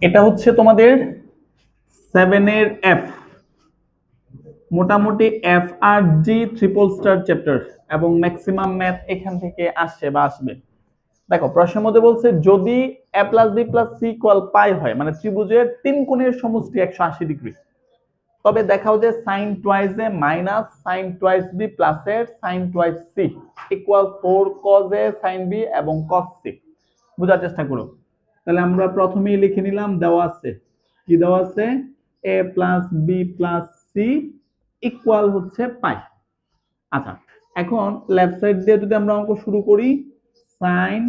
এটা হচ্ছে তোমাদের 7 এর এফ, মোটামুটি এফ আর জি ট্রিপল স্টার চ্যাপ্টার এবং ম্যাক্সিমাম ম্যাথ এখান থেকে আসছে বা আসবে। দেখো প্রশ্নের মধ্যে বলছে যদি A plus B plus C equal pi হয়, মানে ত্রিভুজের তিন কোণের সমষ্টি 180 ডিগ্রি, তবে দেখাও যে sine twice A minus sine twice B plus এর sine twice C equal 4 cos A sine B এবং কস সি। বোঝার চেষ্টা করো। তাহলে আমরা প্রথমেই লিখে নিলাম, দেওয়া আছে কি দেওয়া আছে, A plus B plus C equal হচ্ছে পাই। আচ্ছা, এখন লেফট সাইড দিয়ে যদি আমরা অঙ্ক শুরু করি, sine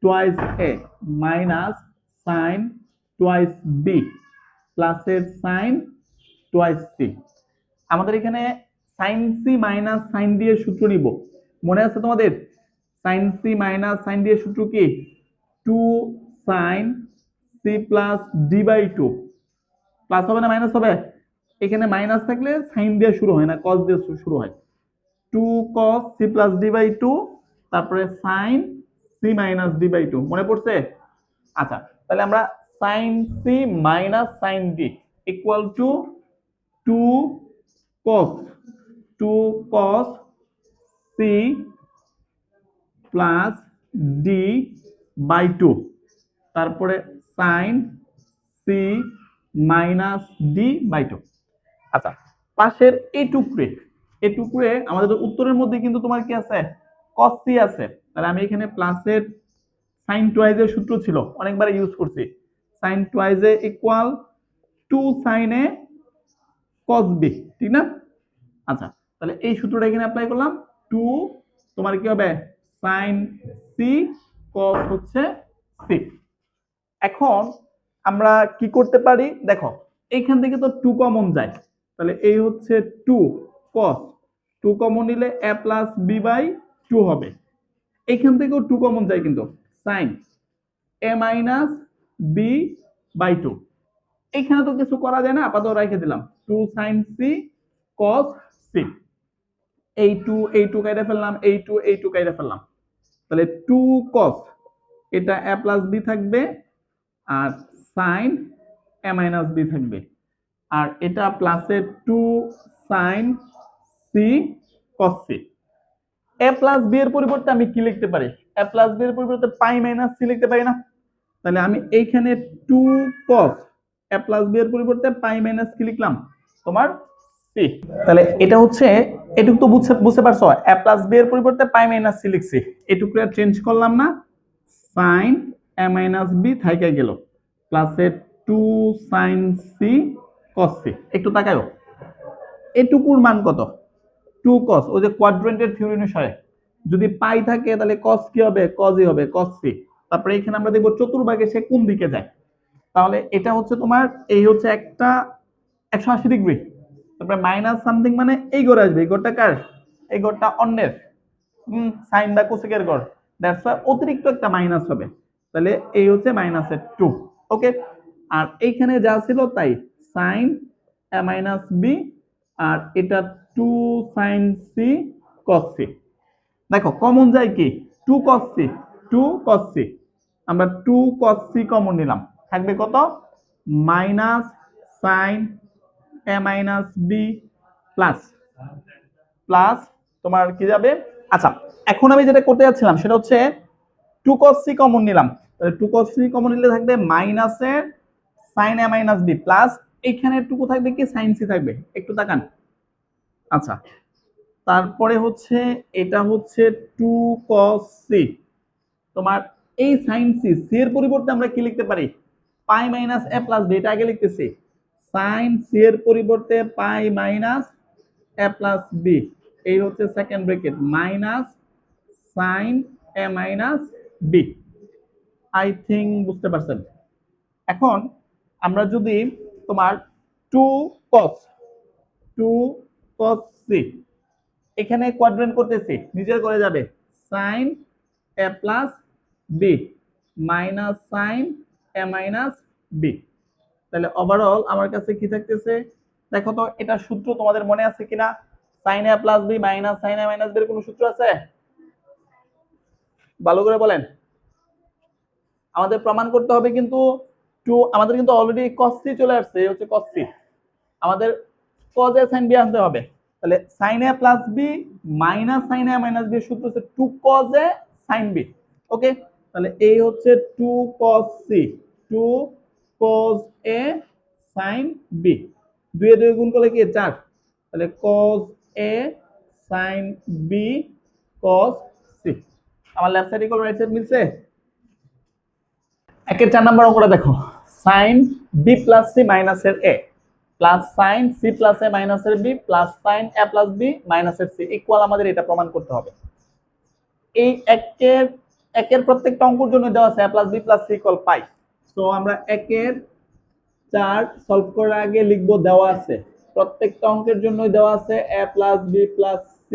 twice A minus sine twice B plus এর সাইন টুয়াইস সি। আমাদের এখানে সাইন সি মাইনাস সাইন দিয়ে সূত্র নিব, মনে আছে তোমাদের? সাইন সি মাইনাস সাইন দিয়ে সূত্র কি? 2 sine C plus D by 2, plus হবে না মাইনাস হবে? এখানে মাইনাস থাকলে সাইন দিয়ে শুরু হয় না, কস দিয়ে শুরু হয়। 2 cos c plus D by 2, তারপরে sine C minus D by 2, মনে পড়ছে? আচ্ছা, তাহলে আমরা sine C minus sine D equal to 2 cos 2 cos c plus D by 2, তারপরে sine C minus D by 2। আচ্ছা, পাশের এই টুকরে আমাদের উত্তরের মধ্যে কিন্তু তোমার কি আছে, cos c আছে। তাহলে আমি এখানে প্লাসের সাইন টুয়াইজ এর সূত্র ছিল, অনেকবার ইউজ করছি। সাইন টুয়াইজ এ ইকুয়াল 2 সাইন এ cos b, ঠিক না? আচ্ছা, তাহলে এই সূত্রটা এখানে অ্যাপ্লাই করলাম। 2 তোমার কি হবে, সাইন সি cos হচ্ছে c। এখন আমরা কি করতে পারি দেখো, এইখান থেকে তো 2 কমন যায়, তাহলে এই হচ্ছে 2 cos, 2 কমন নিলে a প্লাস বি বাই 2 হবে। এইখান থেকেও 2 কমন যায় কিন্তু, sin a minus B by 2। এইখানে তো কিছু করা যায় না, আপাতত রেখে দিলাম 2 sin c cos c। এই টু কাইটা ফেললাম, এই টু কাইটা ফেললাম, তাহলে 2 cos, এটা a প্লাস বি থাকবে, আর সাইন এ মাইনাস বি থাকবে, আর এটা প্লাসের 2 সাইন সি কস সি। এ প্লাস বি এর পরিবর্তে আমি কি লিখতে পারি? এ প্লাস বি এর পরিবর্তে পাই মাইনাস সি লিখতে পারি না? তাহলে আমি এইখানে 2 cos এ প্লাস বি এর পরিবর্তে পাই মাইনাস কি লিখলাম, তোমার সি। তাহলে এটা হচ্ছে, এটুকু তো বুঝতে পারছো, এ প্লাস বি এর পরিবর্তে পাই মাইনাস সি লিখছি, এটুকু চেঞ্জ করলাম না, সাইন এ মাইনাস বি থাইকা গেল, প্লাসে 2 সাইন সি কস সি। একটু তাকায়ো, এটুকুর মান কত? 2 cos, ওই যে কোয়াড্রেন্টের থিওরি অনুসারে যদি পাই থাকে তাহলে cos কি হবে, cos হবে, cos c। তারপরে এখানে আমরা দেখব চতুর্ভাগে সে কোন দিকে যায়, তাহলে এটা হচ্ছে তোমার, এই হচ্ছে একটা 180 ডিগ্রি, তারপরে মাইনাস সামথিং মানে এই ঘরে আসবে, এই ঘরটা কার, এই ঘরটা অন্যের, সাইন বা কোসেকের ঘর, দ্যাটস ওয়াই অতিরিক্ত একটা মাইনাস হবে। তাহলে এই হচ্ছে মাইনাসের 2। ওকে, আর এইখানে যা ছিল তাই, সাইন এ মাইনাস বি, আর এটা 2 সাইন সি কস সি। দেখো কমন যায় কি, 2 cos c, 2 cos c, আমরা 2 cos c কমন নিলাম, থাকবে কত, minus sine A minus B plus plus তোমার কি যাবে। আচ্ছা, এখন আমি যেটা করতে যাচ্ছিলাম সেটা হচ্ছে 2 cos c কমন নিলাম, তাহলে 2 cos c কমন নিলে থাকবে মাইনাসের sign A minus B plus এইখানে টুকু থাকবে কি, সাইন সি থাকবে, একটু তাকান। আচ্ছা, তারপরে হচ্ছে এটা হচ্ছে 2 cos c, তোমার এই সাইন সি, সি এর পরিবর্তে আমরা কি লিখতে পারি, pi minus A plus B, এটা আগে লিখতেছি, সাইন সি এর পরিবর্তে pi minus A plus B, এই হচ্ছে second bracket, minus sine A minus B. I think বুঝতে পারছেন। এখন আমরা যদি তোমার 2 cos 2 cos c, এখানে কোয়াড্রেন্ট করতেছি, নিচের করে যাবে sign A plus B minus sine A minus B. তাহলে ওভারঅল আমার কাছে কি থাকতেছে, দেখো তো এটা সূত্র তোমাদের মনে আছে কিনা, sign A plus B minus sine A minus B এর কোনো সূত্র আছে? ভালো করে বলেন। আমাদের প্রমাণ করতে হবে কিন্তু টু আমাদের কিন্তু অলরেডি cos c চলে আসছে, এই হচ্ছে cos c। আমাদের cos a sin b আনতে হবে। তাহলে sin a plus b minus sin a minus b এর সূত্র হচ্ছে 2 cos a sin b। ওকে, তাহলে এই হচ্ছে 2 cos c, 2 cos a sin b, 2 এ 2 গুণ করলে কি 4, তাহলে cos a sin b cos c। আমার left side equal right side মিলছে। একের 4 নম্বর অঙ্কটা দেখো, sin b প্লাস c মাইনাসের a plus sin c plus a মাইনাসের b plus sin a plus b মাইনাসের c ইকুয়াল আমাদের এটা প্রমাণ করতে হবে। এই একের প্রত্যেকটা অঙ্কের জন্য দেওয়া আছে a plus b plus c equal pi. So আমরা একের 4 সলভ করার আগে লিখবো দেওয়া আছে, প্রত্যেকটা অঙ্কের জন্য দেওয়া আছে a plus b plus c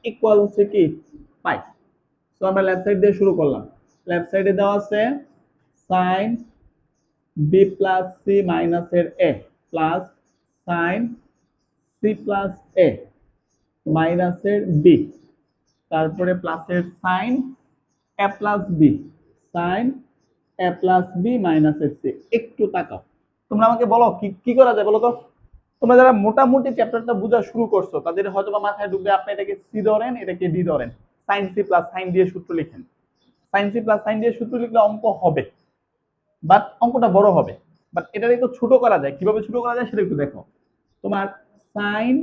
equal হচ্ছে কি পাই। সো আমরা লেফট সাইড দিয়ে শুরু করলাম। লেফট সাইডে দেওয়া আছে sin b প্লাস c মাইনাসের a plus sin c plus a মাইনাসের b, তারপরে প্লাসের sin a plus b, sin a plus b মাইনাসের c। একটু তাকাও, তোমরা আমাকে বলো কি কি করা যায় বলো তো। তোমরা যারা মোটামুটি চ্যাপ্টারটা বোঝা শুরু করছো তাদের হয়তো মাথায় ঢুকবে আপনি এটাকে সি ধরেন এটাকে ডি ধরেন, sin c plus sin d এর সূত্র লিখেন। sin c plus sin d এর সূত্র লিখলে অঙ্ক হবে, বাট অঙ্কটা বড় হবে। বাট এটা একটু ছোট করা যায়, কিভাবে ছোট করা যায় সেটা একটু দেখো। তোমার sin,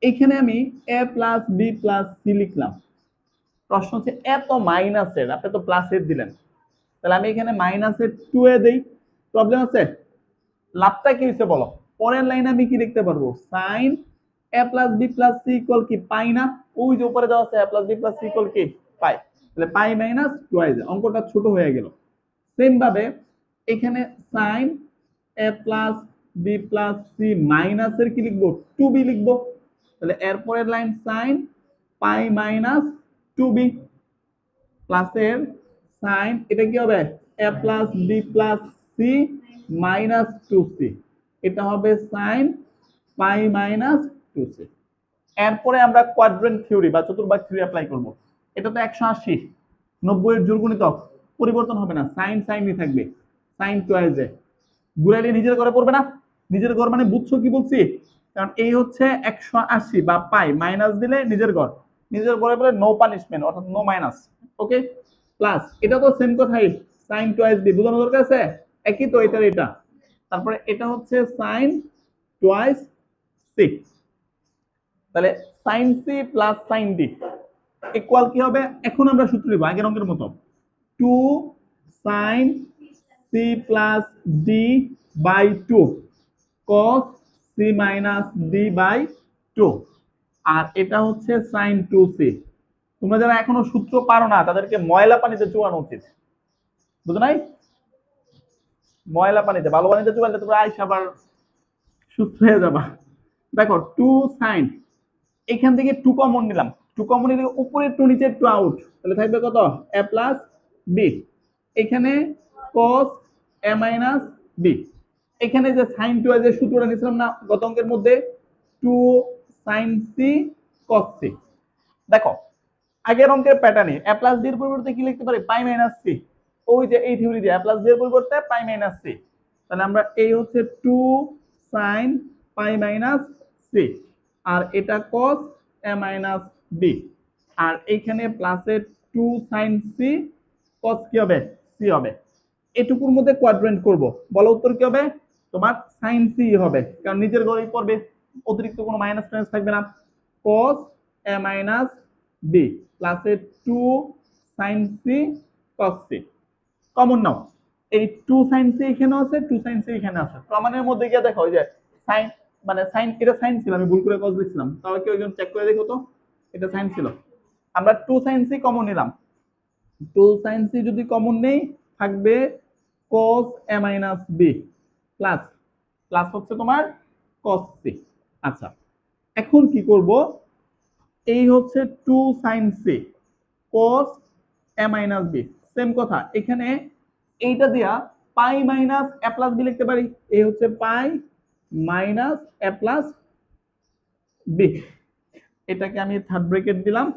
এইখানে আমি a plus b plus c লিখলাম। প্রশ্ন হচ্ছে এত মাইনাসের, আপনি তো প্লাসের দিলেন, তাহলে আমি এখানে মাইনাসের 2 এ দেই, প্রবলেম আছে? লাভটা কি হচ্ছে বলো। পরের লাইনে আমি কি লিখতে পারবো, sin a plus b plus c equal কি পাই না, ওই যে উপরে দেওয়া আছে a plus b plus c equal কি পাই, তাহলে পাই মাইনাস 2 অঙ্কটা ছোট হয়ে গেল। সেম ভাবে এখানে sin a plus b plus c মাইনাসের কি লিখবো 2b লিখবো, তাহলে এরপরের লাইন sin পাই মাইনাস 2b প্লাসের sin এটা কি হবে a plus b plus c minus 2c, এটা হবে sin পাই মাইনাস 2c। এরপরে আমরা কোয়াড্রেন্ট থিওরি বা চতুর্ভাগ থিওরি অ্যাপ্লাই করব। এটা তো 180, 90 এর জোড়গুণিতক পরিবর্তন হবে না, সাইন সাইনই থাকবে, সাইন টুয়াইজ এ ঘুরাইলে নিজের ঘরে পড়বে না। নিজের ঘর মানে বুঝছো কি বলছি, কারণ এই হচ্ছে 180 বা পাই মাইনাস দিলে নিজের ঘর, নিজের ঘরে বলে নো পানিশমেন্ট অর্থাৎ নো মাইনাস। ওকে, প্লাস এটা তো সেম কথাই, সাইন টুয়াইজ বি বোঝানো দরকার আছে, একই তো এটার এটা। তারপরে এটা হচ্ছে সাইন টুয়াইজ সি, তাহলে sine C plus sine D equal কি হবে, এখন আমরা সূত্র নিব আগের অঙ্কের মতো, 2 sine C plus D by 2 cos C minus D by 2, আর এটা হচ্ছে সাইন 2c। তোমরা যারা এখনো সূত্র পারো না তাদেরকে ময়লা পানিতে চুবানো উচিত, বুঝো নাই? ময়লা পানিতে, ভালো পানিতে চুবাইলে তোমরা আইসা আবার সুস্থ হয়ে যাবা। দেখো 2 সাইন, এখান থেকে 2 কমন নিলাম, 2 কমন নিলে উপরে 2 নিচে 2 আউট, তাহলে থাকবে কত a প্লাস b, এখানে cos a মাইনাস b, এখানে যে sin 2 এর যে সূত্রটা নিছিলাম না গত অঙ্কের মধ্যে 2 sin c cos c। দেখো আগের অঙ্কের প্যাটার্নে a প্লাস b এর পরিবর্তে কি লিখতে পারি পাই মাইনাস c, ওই যে এই থিওরি দিয়ে a প্লাস b এর পরিবর্তে পাই মাইনাস c, তাহলে আমরা এই হচ্ছে 2 sin পাই মাইনাস c, আর এটা cos a মাইনাস b, আর এইখানে প্লাসের 2 sin c cos কি হবে c হবে। এটুকুর মধ্যে কোয়াড্রেন্ট করব, বলো উত্তর কি হবে তোমার sin c হবে, কারণ নিজের ঘরেই করবে, অতিরিক্ত কোনো মাইনাস টাইনাস থাকবে না। cos a মাইনাস b প্লাসের 2 sin c cos c common নাও, এই 2 sin c এখানে আছে 2 sin c এখানে আছে, প্রমাণের মধ্যে গিয়ে দেখো ওই যে sin মানে sin এটা sin ছিল, আমি ভুল করে cos লিখছিলাম, তাহলে কি ওইজন চেক করে দেখো তো, এটা sin ছিল, আমরা 2 sin c কমন নিলাম, 2 sin c যদি কমন নেই থাকবে cos a minus b plus plus হচ্ছে তোমার cos c। আচ্ছা এখন কি করব, এই হচ্ছে 2 sin c cos a minus b, same কথা এখানে এইটা দিয়া পাই মাইনাস a প্লাস b লিখতে পারি, এই হচ্ছে পাই মাইনাস a প্লাস b, এটাকে আমি থার্ড ব্র্যাকেট দিলাম,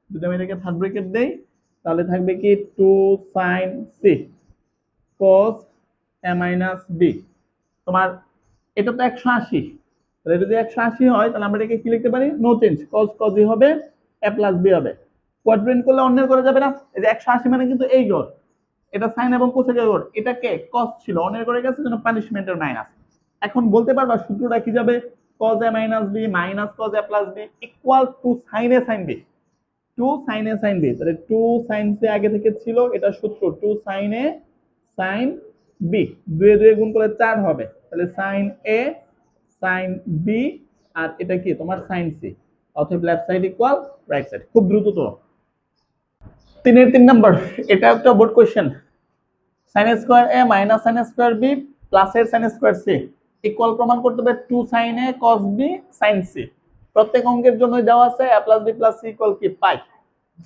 যদি আমি এটাকে থার্ড ব্র্যাকেট দেই তাহলে থাকবে কি 2 sin c cos এ মাইনাস বি। তোমার এটা তো 180, তাহলে যদি 180 হয় তাহলে আমরা এটাকে কি লিখতে পারি? নো চেঞ্জ, কজ কজই হবে, এ প্লাস বি হবে। কোয়াড্রেন্ট করলে অন্যের করা যাবে না, এই যে 180 মানে কিন্তু এই ঘর, এটা সাইন এবং কোসেকের ঘর, এটাকে কজ ছিল অন্যের করে গেছে জন্য পানিশমেন্টের মাইনাস। এখন বলতে পারবা সূত্রটা কি যাবে? Cos A minus B minus cos A plus B equal to sine A sine B, two sine A sine B. তাহলে টু সাইন সি আগে থেকে ছিল, এটা সূত্র two sine A sine B, দুয়ে দুয়ে গুণ করলে 4 হবে, তাহলে সাইন এ সাইন বি, আর এটা কি তোমার সাইন সি, অতএব left side equal right side. খুব দ্রুত তো 3 এটা একটা board question. Sign square A minus sine square B plus এর সাইন স্কোয়ার সি ইকুয়াল প্রমাণ করতে হবে two sine A cos B sine C. প্রত্যেক অঙ্কের জন্য দেওয়া আছে A plus B plus C equal কি পাই।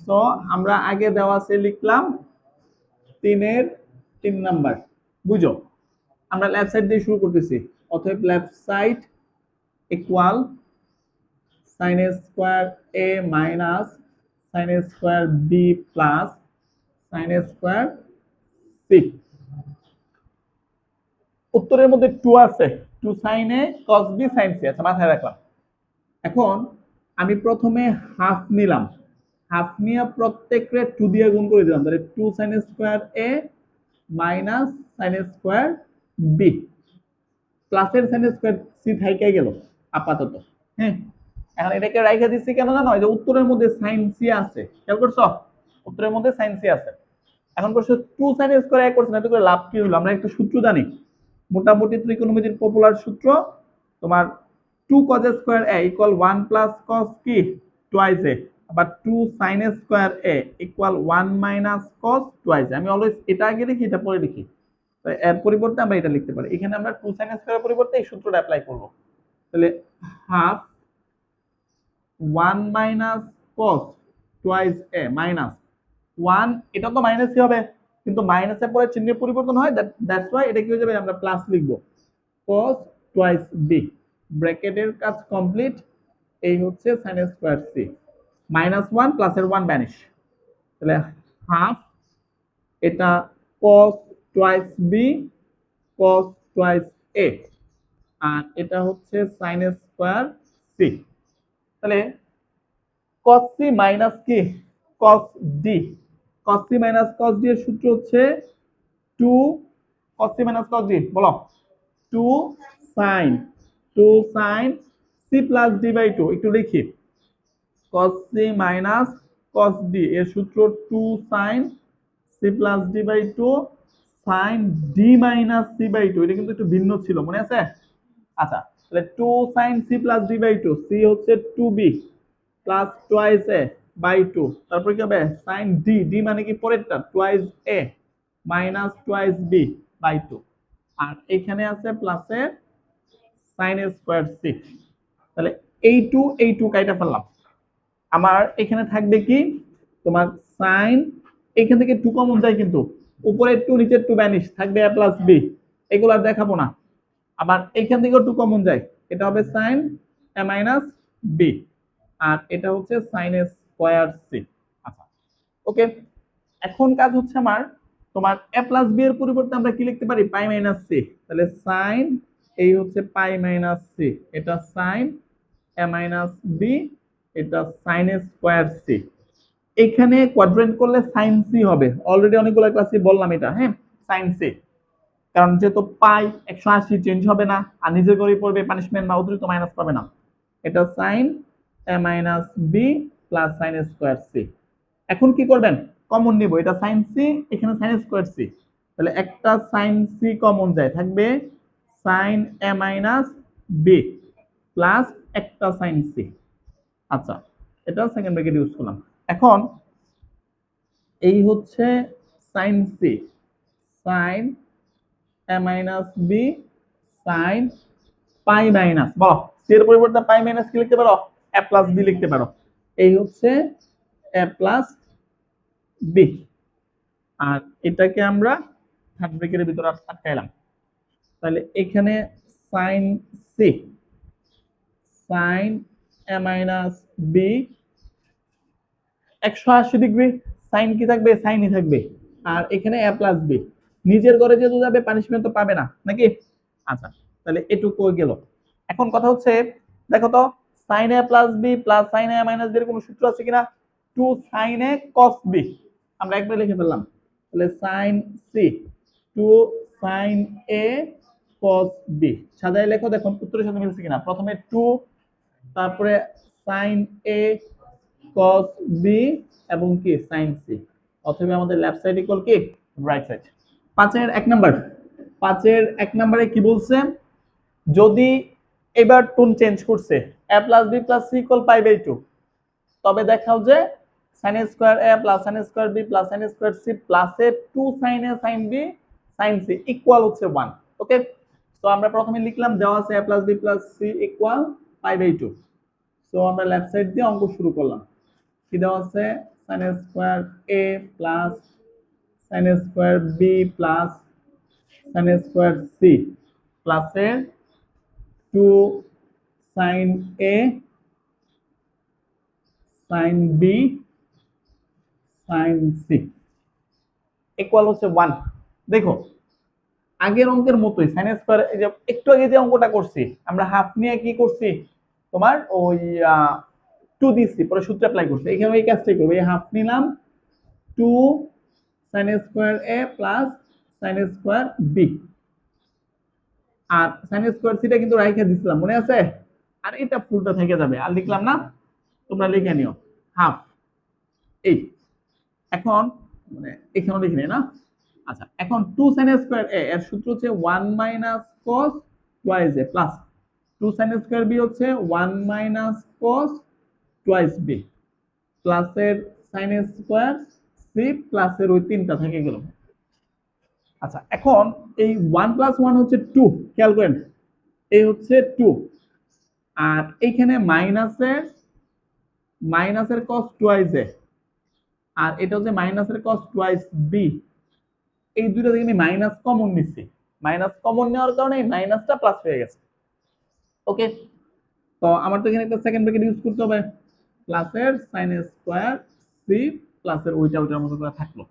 তো আমরা আগে দেওয়া আছে লিখলাম 3 বুঝো, আমরা লেফট সাইড দিয়ে শুরু করতেছি, অতএব left side equal sine square A minus sine square B plus sine square C. উত্তরের মধ্যে টু আছে, two sine A cos B sine C, আচ্ছা মাথায় রাখলাম। এখন আমি প্রথমে হাফ নিলাম, হাফ নিয়ে প্রত্যেকরে টু দিয়ে গুণ করে দিলাম, তাহলে two sign square A minus sine square B প্লাসের সাইন স্কোয়ার সি থাইকে গেল আপাতত। হ্যাঁ, এখন এটাকে রাইখা দিচ্ছি কেন জানো? যে উত্তরের মধ্যে সাইন সি আছে, খেয়াল করছো? উত্তরের মধ্যে সাইন সি আছে। এখন করছো টু সাইন স্কোয়ার এক করছে না, এত করে লাভ কি হলো? আমরা একটা সূত্র জানি, মোটামুটি ত্রিকোণমিতির পপুলার সূত্র, তোমার টু কজ স্কোয়ার এ ইকুয়াল 1 প্লাস কস কি টুয়াইস এ, আবার টু সাইন স্কোয়ার এ ইকুয়াল 1 মাইনাস কস টুয়াইস এ। আমি অলওয়েজ এটা আগে লিখি, এটা পরে লিখি, এর পরিবর্তে আমরা এটা লিখতে পারি। এখানে আমরা টু সাইন স্কোয়ারের পরিবর্তে এই সূত্রটা অ্যাপ্লাই করব। তাহলে half 1 minus cos twice A minus 1, এটা তো মাইনাসই হবে, কিন্তু মাইনাসের পরে চিহ্নের পরিবর্তন হয়, দ্যাটস ওয়াই এটা কি হয়ে যাবে, আমরা প্লাস লিখবো, cos টুয়াইস বি, ব্র্যাকেটের কাজ কমপ্লিট। এই হচ্ছে sin স্কয়ার সি, -1 প্লাসের 1 ভ্যানিশ, তাহলে হাফ এটা cos twice B cos twice A, আর এটা হচ্ছে sin স্কয়ার সি। তাহলে cos c মাইনাস কি cos d, cos c minus cos d এর সূত্র হচ্ছে 2 cos c minus cos d, বলো 2 sin, 2 sin c plus d by 2, একটু লিখি cos c minus cos d এর সূত্র 2 sin c plus d by 2 sin d minus c by 2, এটা কিন্তু একটু ভিন্ন ছিল, মনে আছে? আচ্ছা, তাহলে 2 sin c plus d by 2, c হচ্ছে 2b plus twice a by 2, তারপর কি হবে sin d, d মানে কি পরেরটা twice a minus twice b by 2, আর এখানে আছে প্লাসের sin স্কয়ার সি। তাহলে এই টু কাইটা ফেললাম, আমার এখানে থাকবে কি তোমার sin, এখান থেকে 2 কমন যায় কিন্তু উপরে 2 নিচে 2 ভ্যানিশ থাকবে a প্লাস b, এগুলো আর দেখাবো না। আবার এখান থেকেও 2 কমন যায়, এটা হবে sin a মাইনাস b, আর এটা হচ্ছে sin স্কয়ার সি। আচ্ছা ওকে, এখন কাজ হচ্ছে আমার তোমার a প্লাস b এর পরিবর্তে আমরা কি লিখতে পারি, পাই মাইনাস সি। তাহলে sin, এই হচ্ছে পাই মাইনাস সি, এটা sin a মাইনাস b, এটা sin স্কয়ার সি। এখানে কোয়াড্রেন্ট করলে sin c হবে, অলরেডি অনেকগুলো ক্লাসে বললাম এটা, হ্যাঁ sin c, কারণ যেহেতু পাই 180 চেঞ্জ হবে না, আর নিজের করেই পড়বে, পানিশমেন্ট বা অতিরিক্ত মাইনাস পাবে না। এটা sin a minus b plus sin square C. এখন কি করবেন, কমন নিব, এটা sin c, এখানে sin স্কয়ার সি, তাহলে একটা sin c কমন যায়, থাকবে sin a minus b plus একটা sin c। আচ্ছা, এটা সেকেন্ড ব্র্যাকেট ইউজ করলাম। এখন এই হচ্ছে sin c, sin a minus b sin pi minus, বলো সি এর পরিবর্তে পাই মাইনাস কি লিখতে পারো, a প্লাস b লিখতে পারো, এই হচ্ছে a প্লাস b, আর এটাকে আমরা থার্ড ব্র্যাকেটের ভিতরে আটকাইলাম। তাহলে এখানে sin c sin a minus b 180 degree, sin কি থাকবে, সাইনই থাকবে, আর এখানে a প্লাস b, নিজের ঘরে যেহেতু যাবে পানিশমেন্ট তো পাবে না নাকি? আচ্ছা, তাহলে এটুকু গেল। এখন কথা হচ্ছে দেখো তো sin a plus B plus sin a minus B এর কোনো সূত্র আছে কিনা? 2 sin a cos b, আমরা একবার লিখে ফেললাম। তাহলে sin c 2 sin a cos b সাজায় লেখো, দেখো উত্তরের সাথে মিলছে কিনা। প্রথমে 2, তারপরে sin a cos b এবং কি sin c, অথবা আমাদের লেফট সাইড ইকুয়াল কি রাইট সাইড। 5-এর 1 নম্বরে কি বলছে, যদি এবার টোন চেঞ্জ করছে a plus B plus C equal pi by 2, তবে দেখাও যে sin a square a plus sin a square b plus sin a square c plus A 2 sin a sin b sin c equal হচ্ছে 1। ওকে, তো আমরা প্রথমে লিখলাম দেওয়া আছে a plus b plus c equal pi by 2। তো আমরা left side দিয়ে অঙ্ক শুরু করলাম। কি দেওয়া আছে, sin a square a plus sin a square b plus sin a square c plus এর 2 sin a sin b sin c equal হচ্ছে 1। দেখো আগের অঙ্কের মতোই sin স্কয়ার, এই যে একটু আগে যে অঙ্কটা করছি আমরা হাফ নিয়ে কি করছি, তোমার ওই 2 দিছি, পরে সূত্র অ্যাপ্লাই করছি। এখানে এই কাজটাই করব, এই হাফ নিলাম 2 sin square a plus sin square b, আর sin স্কয়ার c টা কিন্তু রাইখা দিছিলাম মনে আছে, আর এটা ফুলটা থেকে যাবে, আর লিখলাম না, তোমরা লিখে নিও হাফ। এই এখন মানে এখানেও লিখে না। আচ্ছা, এখন 2 sin স্কয়ার a এর সূত্র হচ্ছে 1 minus cos twice a plus 2 sin square b হচ্ছে 1 minus cos twice b plus এর sin স্কয়ার c প্লাস এর ওই তিনটা থেকে গেল। আচ্ছা, এখন এই 1 প্লাস 1 হচ্ছে 2, খেয়াল করেন এই হচ্ছে 2, আর এইখানে মাইনাসের cos টুয়াইস a, আর এটা হচ্ছে মাইনাসের cos টুয়াইস b। এই দুইটা থেকে আমি মাইনাস কমন নিচ্ছি, মাইনাস কমন নেওয়ার কারণে এই মাইনাসটা প্লাস হয়ে গেছে। ওকে, তো আমার তো এখানে একটা সেকেন্ড ব্র্যাকেট ইউজ করতে হবে, প্লাসের sin স্কয়ার c প্লাসের ওইটার মতো করে থাকলো।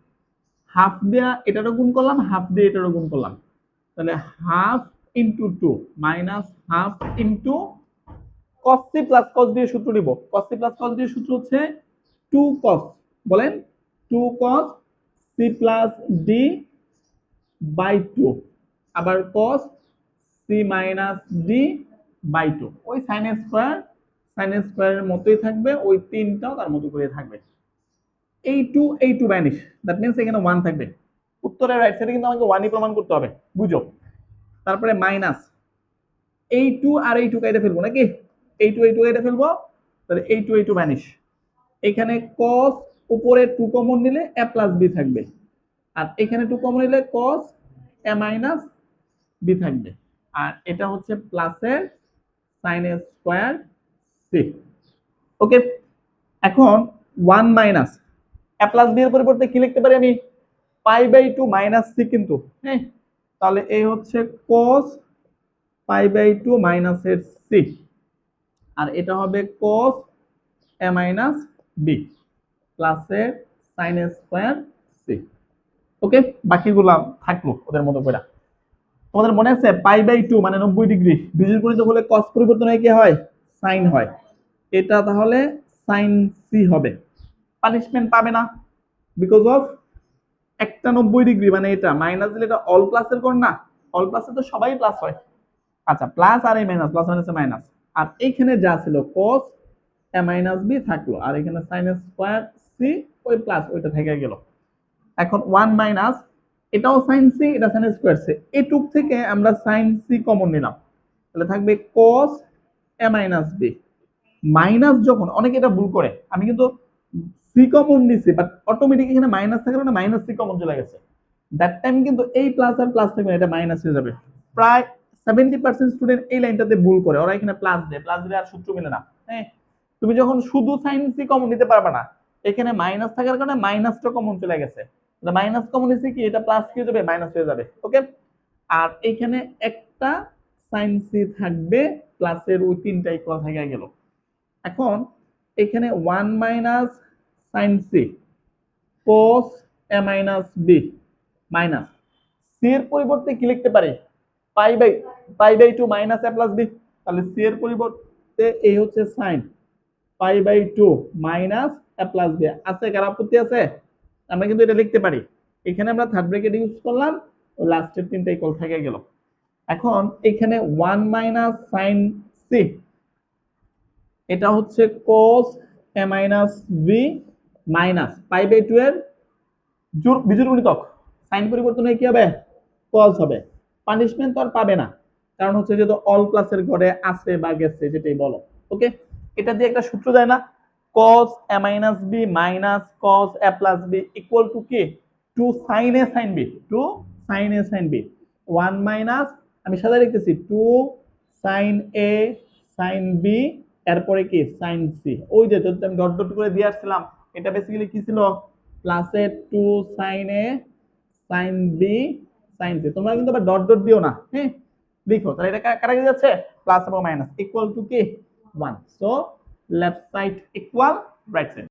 হাফ দিয়ে এটারও গুণ করলাম, হাফ দিয়ে এটারও গুণ করলাম, তাহলে half into 2 minus half into cos c plus cos d এর সূত্র নিব। cos c plus cos d এর সূত্র হচ্ছে 2 cos, বলেন 2 cos c plus d by 2, আবার cos c minus d by 2, ওই sin স্কয়ারের মতোই থাকবে, ওই তিনটাও তার মতো করে থাকবে। এই 2 ভ্যানিশ, দ্যাট মিন্স এখানে 1 থাকবে। উত্তরের রাইট সাইডে কিন্তু আমাকে 1ই প্রমাণ করতে হবে, বুঝো। তারপরে মাইনাস এই 2 আর এই 2 কেটে ফেলবো নাকি, এই 2 কেটে ফেলবো, তাহলে এই 2 ভ্যানিশ। এখানে cos উপরে 2 কমন নিলে a প্লাস b থাকবে, আর এখানে 2 কমন নিলে cos a মাইনাস b থাকবে, আর এটা হচ্ছে প্লাসের sin স্কয়ার c। ওকে, এখন 1 মাইনাস a প্লাস b এর পরিবর্তে কি লিখতে পারি আমি, পাই বাই 2 মাইনাস c, কিন্তু হ্যাঁ, তাহলে এই হচ্ছে cos পাই বাই 2 মাইনাস এর c, আর এটা হবে cos a মাইনাস b প্লাসের sin স্কয়ার c। ওকে, বাকিগুলো থাকলো ওদের মতো করে। তোমাদের মনে আছে পাই বাই 2 মানে 90 ডিগ্রি, বিজোড় গণিত হলে cos পরিবর্তন হয়ে কি হয়, sin হয়, এটা তাহলে sin c হবে। পানিশমেন্ট পাবে না, বিকজ অফ একটা 90 ডিগ্রি মানে এটা মাইনাস দিলে এটা অল প্লাসের কোণ না, অল প্লাসে তো সবাই প্লাস হয়। আচ্ছা, প্লাস আর এই মাইনাস, প্লাস মাইনাসে মাইনাস, আর এইখানে যা ছিল cos a মাইনাস b থাকলো, আর এখানে sin স্কয়ার c ওই প্লাস ওইটা থেকে গেল। এখন 1 মাইনাস এটাও sin c, এটা sin স্কয়ার c, এটুক থেকে আমরা sin c কমন নিলাম, তাহলে থাকবে cos a minus b। Minus যখন অনেকে এটা ভুল করে, আমি কিন্তু সি কমন নিছি বাট অটোমেটিক এখানে মাইনাস থাকার কারণে মাইনাস সি কমন চলে গেছে, দ্যাট টাইম কিন্তু এই প্লাস আর প্লাস থাকবে, এটা মাইনাস হয়ে যাবে। প্রায় 70% স্টুডেন্ট এই লাইনটাতে ভুল করে, ওরা এখানে প্লাস দেয়, প্লাস দিলে আর সূত্র মিলে না। হ্যাঁ, তুমি যখন শুধু সাইন সি কমন নিতে পারবে না, এখানে মাইনাস থাকার কারণে মাইনাসটা কমন চলে গেছে, মাইনাস কমন নিছে কি, এটা প্লাস কি হয়ে যাবে, মাইনাস হয়ে যাবে। ওকে, আর এখানে একটা সাইন সি থাকবে, প্লাসের ওই তিনটা ইকুয়াল থেকে গেল। এখন এখানে 1 minus sin c cos a minus b minus C এর পরিবর্তে কি লিখতে পারি, pi by 2 minus A plus B. তাহলে সি এর পরিবর্তে এই হচ্ছে sine pi by 2 minus A plus B. আছে, কার আপত্তি আছে? আমরা কিন্তু এটা লিখতে পারি। এখানে আমরা থার্ড ব্র্যাকেট ইউজ করলাম, লাস্টের তিনটা ইকুয়াল থেকে গেল। এখন এখানে 1 মাইনাস সাইন সি, এটা হচ্ছে cos a minus B minus pi by 2 এর বিজোড় গুণিতক। সাইন পরিবর্তন হয়ে কি হবে, cos হবে। পানিশমেন্ট তো আর পাবে না, কারণ হচ্ছে যেহেতু অল প্লাসের ঘরে আছে বা গেছে যেটাই বলো। ওকে, এটা দিয়ে একটা সূত্র যায় না, cos a minus B minus cos a plus B equal to কি, 2 sin a sin b, 2 sin a sin b। 1 minus, আমি সাদা লিখতেছি, 2 sin a sin b, এরপরে কি sin c। ওই যে যদি আমি ডট ডট করে দিয়ে আসছিলাম, এটা বেসিক্যালি কি ছিল, প্লাসের 2 sin a sin b sin c। তোমরা কিন্তু আবার ডট ডট দিও না, হ্যাঁ, লিখো। তাহলে এটা কারা কি যাচ্ছে, প্লাস এবং মাইনাস ইকুয়াল টু কি 1। So left side equal right side.